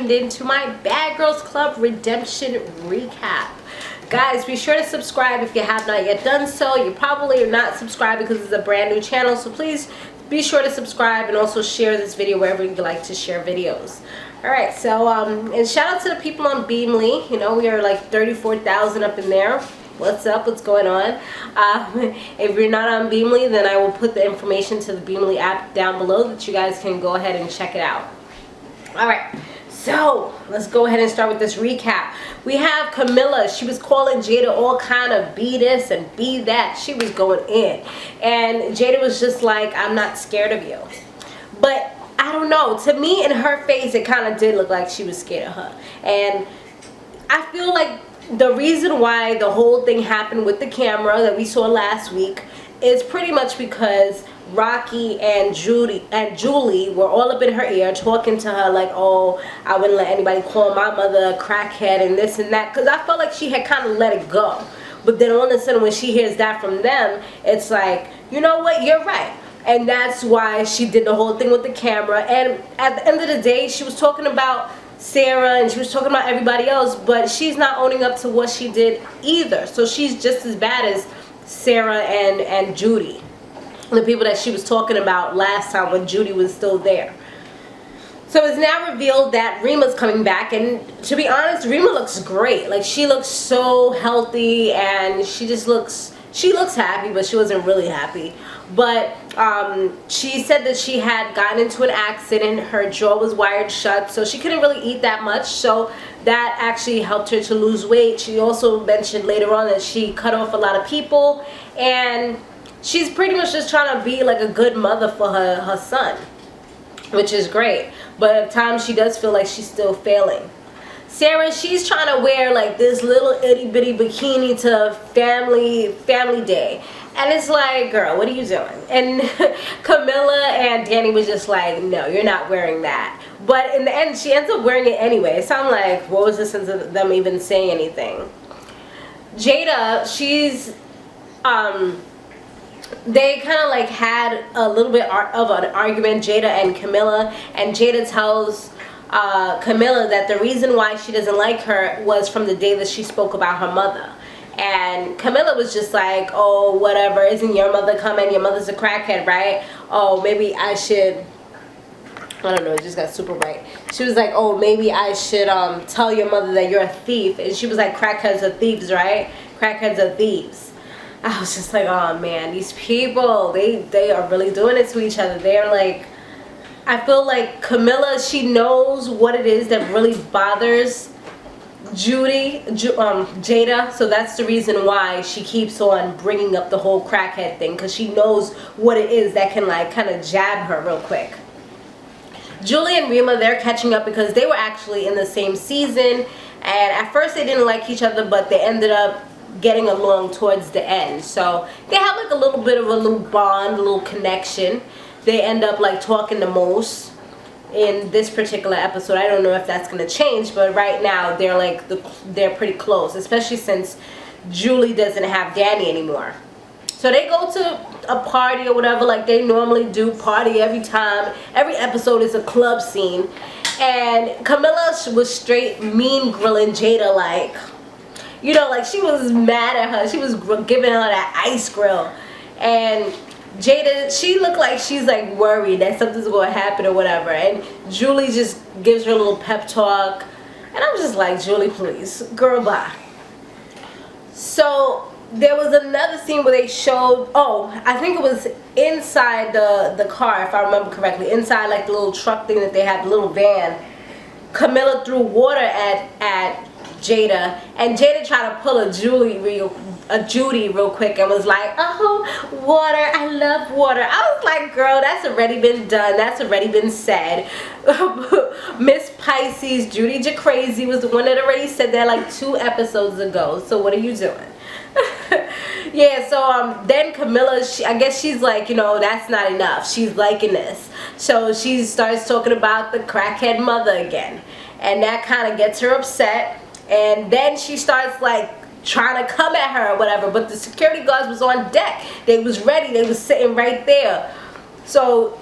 tuned in to my Bad Girls Club Redemption recap. Guys, be sure to subscribe if you have not yet done so. You probably are not subscribed because it's a brand new channel, so please be sure to subscribe and also share this video wherever you like to share videos. Alright, so and shout out to the people on Beamly. You know, we are like 34,000 up in there. What's up? What's going on? If you're not on Beamly, then I will put the information to the Beamly app down below that you guys can go ahead and check it out. Alright, so let's go ahead and start with this recap. We have Camilla. She was calling Jada all kind of be this and be that. She was going in. And Jada was just like, I'm not scared of you. But I don't know. To me, in her face, it kind of did look like she was scared of her. And I feel like the reason why the whole thing happened with the camera that we saw last week is pretty much because Rocky and Julie were all up in her ear talking to her like, oh, I wouldn't let anybody call my mother a crackhead and this and that, because I felt like she had kind of let it go. But then all of a sudden when she hears that from them, it's like, you know what, you're right. And that's why she did the whole thing with the camera. And at the end of the day, she was talking about Sarah and she was talking about everybody else, but she's not owning up to what she did either. So she's just as bad as Sarah and Judy, the people that she was talking about last time when Judy was still there. So it's now revealed that Rima's coming back, and to be honest, Rima looks great. Like, she looks so healthy and she looks happy, but she wasn't really happy. But she said that she had gotten into an accident, her jaw was wired shut, so she couldn't really eat that much, so that actually helped her to lose weight. She also mentioned later on that she cut off a lot of people, and she's pretty much just trying to be like a good mother for her son, which is great. But at times she does feel like she's still failing. Sarah, she's trying to wear like this little itty bitty bikini to family day. And it's like, girl, what are you doing? And Camilla and Danny was just like, no, you're not wearing that. But in the end, she ends up wearing it anyway. So I'm like, what was the sense of them even saying anything? Jada, she's, they kind of like had a little bit of an argument, Jada and Camilla. And Jada tells Camilla that the reason why she doesn't like her was from the day that she spoke about her mother. And Camilla was just like, oh, whatever, isn't your mother coming? Your mother's a crackhead, right? Oh, maybe I should, I don't know, it just got super bright. She was like, oh, maybe I should tell your mother that you're a thief. And she was like, crackheads are thieves, right? Crackheads are thieves. I was just like, oh man, these people, they are really doing it to each other. They're like, I feel like Camilla, she knows what it is that really bothers Jada, so that's the reason why she keeps on bringing up the whole crackhead thing, because she knows what it is that can like kind of jab her real quick. Julie and Rima, they're catching up because they were actually in the same season, and at first they didn't like each other, but they ended up getting along towards the end. So they have like a little bit of a little bond, a little connection. They end up like talking the most in this particular episode. I don't know if that's going to change, but right now they're like they're pretty close, especially since Julie doesn't have Danny anymore. So they go to a party or whatever like they normally do, party every time. Every episode is a club scene, and Camilla was straight mean grilling Jada, like, you know, like she was mad at her. She was giving her that ice grill, and Jada, she looked like she's like worried that something's going to happen or whatever, and Julie just gives her a little pep talk, and I'm just like, Julie, please, girl, bye. So there was another scene where they showed, oh, I think it was inside the car, if I remember correctly, inside like the little truck thing that they had, the little van. Camilla threw water at Jada, and Jada tried to pull a Judy real quick and was like, oh, water, I love water. I was like, girl, that's already been done, that's already been said. Miss Pisces, Judy Crazy was the one that already said that like 2 episodes ago, so what are you doing? Yeah, so then Camilla, I guess she's like, you know, that's not enough, she's liking this, so she starts talking about the crackhead mother again, and that kind of gets her upset. And then she starts like trying to come at her or whatever, but the security guards was on deck. They was ready. They was sitting right there. So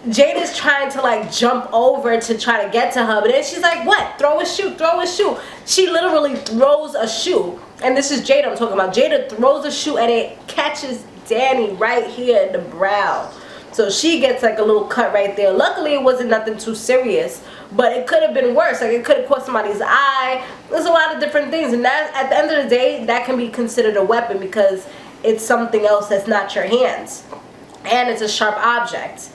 Jada's trying to like jump over to try to get to her, but then she's like, what? Throw a shoe, throw a shoe. She literally throws a shoe, and this is Jada I'm talking about. Jada throws a shoe and it catches Danny right here in the brow. So she gets like a little cut right there. Luckily it wasn't nothing too serious, but it could have been worse. Like it could have caught somebody's eye. There's a lot of different things, and that at the end of the day, that can be considered a weapon because it's something else that's not your hands, and it's a sharp object.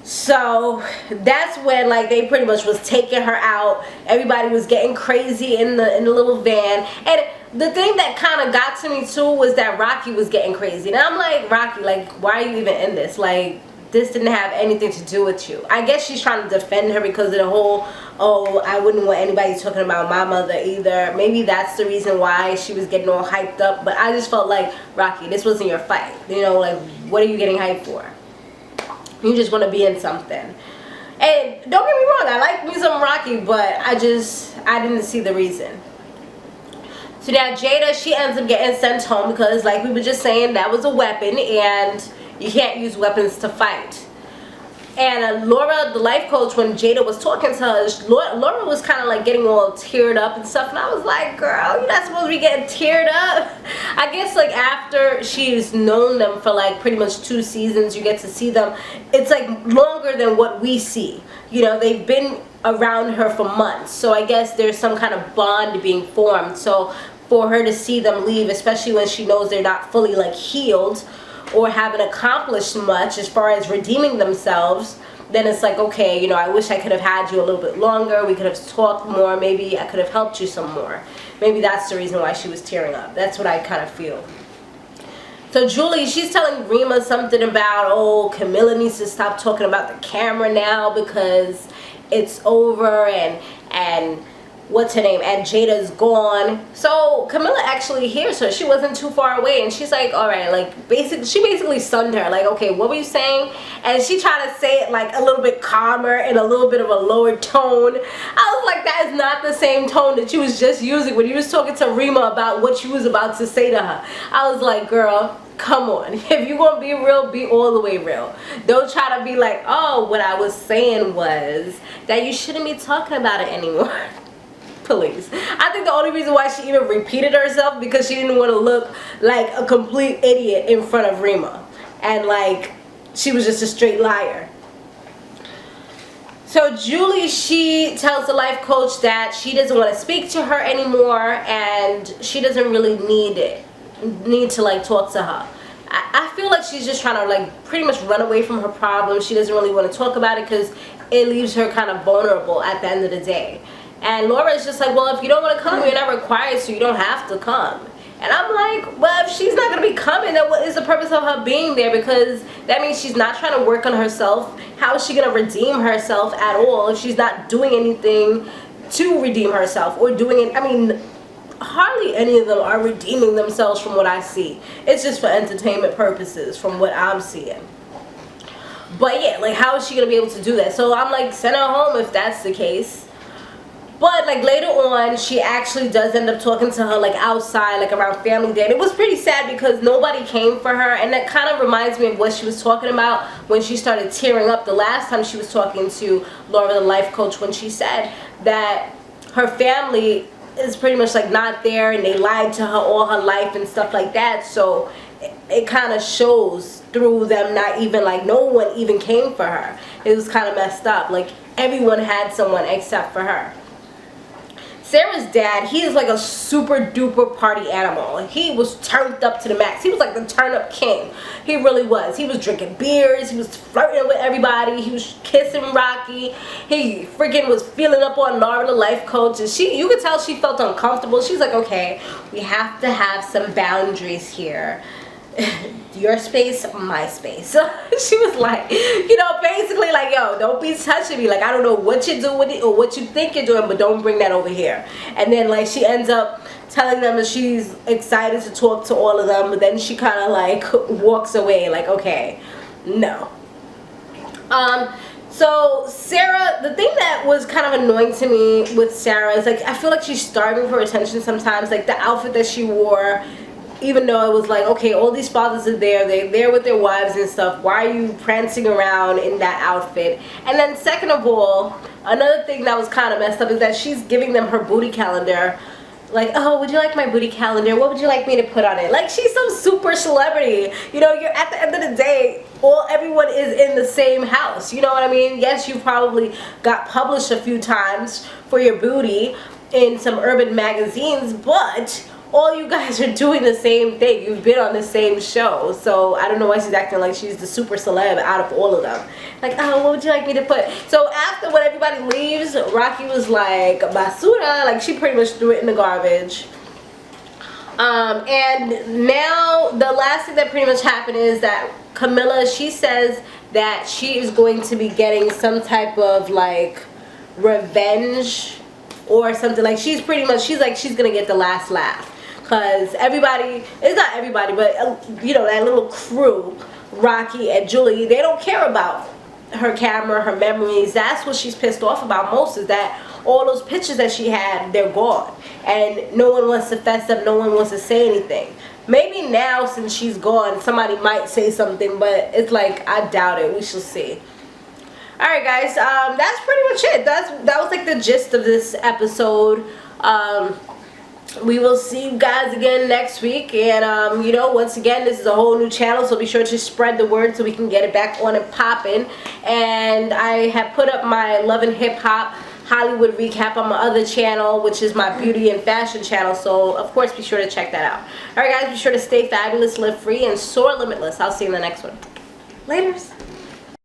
So that's when like they pretty much was taking her out. Everybody was getting crazy in the little van. And the thing that kind of got to me too was that Rocky was getting crazy. And I'm like, Rocky, like, why are you even in this? Like, this didn't have anything to do with you. I guess she's trying to defend her because of the whole, oh, I wouldn't want anybody talking about my mother either. Maybe that's the reason why she was getting all hyped up. But I just felt like, Rocky, this wasn't your fight. You know, like, what are you getting hyped for? You just want to be in something. And don't get me wrong, I like me some Rocky, but I didn't see the reason. So now Jada, she ends up getting sent home because, like we were just saying, that was a weapon and you can't use weapons to fight. And Laura, the life coach, when Jada was talking to her, Laura was kind of like getting all teared up and stuff. And I was like, girl, you're not supposed to be getting teared up. I guess like after she's known them for like pretty much 2 seasons, you get to see them. It's like longer than what we see. You know, they've been around her for months. So I guess there's some kind of bond being formed. So for her to see them leave, especially when she knows they're not fully like healed or haven't accomplished much as far as redeeming themselves, then it's like, okay, you know, I wish I could have had you a little bit longer. We could have talked more. Maybe I could have helped you some more. Maybe that's the reason why she was tearing up. That's what I kind of feel. So Julie, she's telling Rima something about, oh, Camilla needs to stop talking about the camera now because it's over and what's her name, and Jada's gone. So Camilla actually hears her. She wasn't too far away, and she's like, all right, like she basically stunned her, like, okay, what were you saying? And she tried to say it like a little bit calmer and a little bit of a lower tone. I was like, that is not the same tone that you was just using when you was talking to Rima about what you was about to say to her. I was like, girl, come on. If you gonna be real, be all the way real. Don't try to be like, oh, what I was saying was that you shouldn't be talking about it anymore. Please. I think the only reason why she even repeated herself because she didn't want to look like a complete idiot in front of Rima, and like she was just a straight liar. So Julie, she tells the life coach that she doesn't want to speak to her anymore and she doesn't really need to like talk to her. I feel like she's just trying to like pretty much run away from her problems. She doesn't really want to talk about it because it leaves her kind of vulnerable at the end of the day. And Laura is just like, well, if you don't want to come, you're not required, so you don't have to come. And I'm like, well, if she's not going to be coming, then what is the purpose of her being there? Because that means she's not trying to work on herself. How is she going to redeem herself at all if she's not doing anything to redeem herself or doing it? I mean, hardly any of them are redeeming themselves from what I see. It's just for entertainment purposes from what I'm seeing. But yeah, like, how is she going to be able to do that? So I'm like, send her home if that's the case. But like later on, she actually does end up talking to her like outside, like around family day. And it was pretty sad because nobody came for her. And that kind of reminds me of what she was talking about when she started tearing up the last time she was talking to Laura, the life coach, when she said that her family is pretty much like not there and they lied to her all her life and stuff like that. So it kind of shows through them not even, like, no one even came for her. It was kind of messed up. Like everyone had someone except for her. Sarah's dad, he is like a super duper party animal. He was turned up to the max. He was like the turn up king. He really was. He was drinking beers. He was flirting with everybody. He was kissing Rocky. He freaking was feeling up on Laura, the life coach. And you could tell she felt uncomfortable. She's like, okay, we have to have some boundaries here. Your space, my space. So she was like, you know, basically like, yo, don't be touching me. Like, I don't know what you're doing or what you think you're doing, but don't bring that over here. And then like she ends up telling them that she's excited to talk to all of them, but then she kind of like walks away like, okay, no. So Sarah, the thing that was kind of annoying to me with Sarah is like, I feel like she's starving for attention sometimes. Like the outfit that she wore, even though it was like, okay, all these fathers are there, they're there with their wives and stuff, why are you prancing around in that outfit? And then second of all, another thing that was kind of messed up is that she's giving them her booty calendar. Like, oh, would you like my booty calendar? What would you like me to put on it? Like, she's some super celebrity. You know, you're at the end of the day, everyone is in the same house. You know what I mean? Yes, you probably got published a few times for your booty in some urban magazines, but all you guys are doing the same thing. You've been on the same show. So I don't know why she's acting like she's the super celeb out of all of them. Like, oh, what would you like me to put? So after when everybody leaves, Rocky was like, basura. Like, she pretty much threw it in the garbage. And now the last thing that pretty much happened is that Camilla, she says that she is going to be getting some type of like revenge or something. Like, she's pretty much, she's like, she's gonna get the last laugh. Because everybody, it's not everybody, but you know, that little crew, Rocky and Julie, they don't care about her camera, her memories. That's what she's pissed off about most, is that all those pictures that she had, they're gone. And no one wants to fess up, no one wants to say anything. Maybe now, since she's gone, somebody might say something, but it's like, I doubt it. We shall see. Alright guys, that's pretty much it. That was like the gist of this episode. We will see you guys again next week, and you know, once again, this is a whole new channel, so be sure to spread the word so we can get it back on and popping. And I have put up my Love and Hip Hop Hollywood recap on my other channel, which is my beauty and fashion channel, so of course be sure to check that out. Alright guys, be sure to stay fabulous, live free, and soar limitless. I'll see you in the next one. Laters.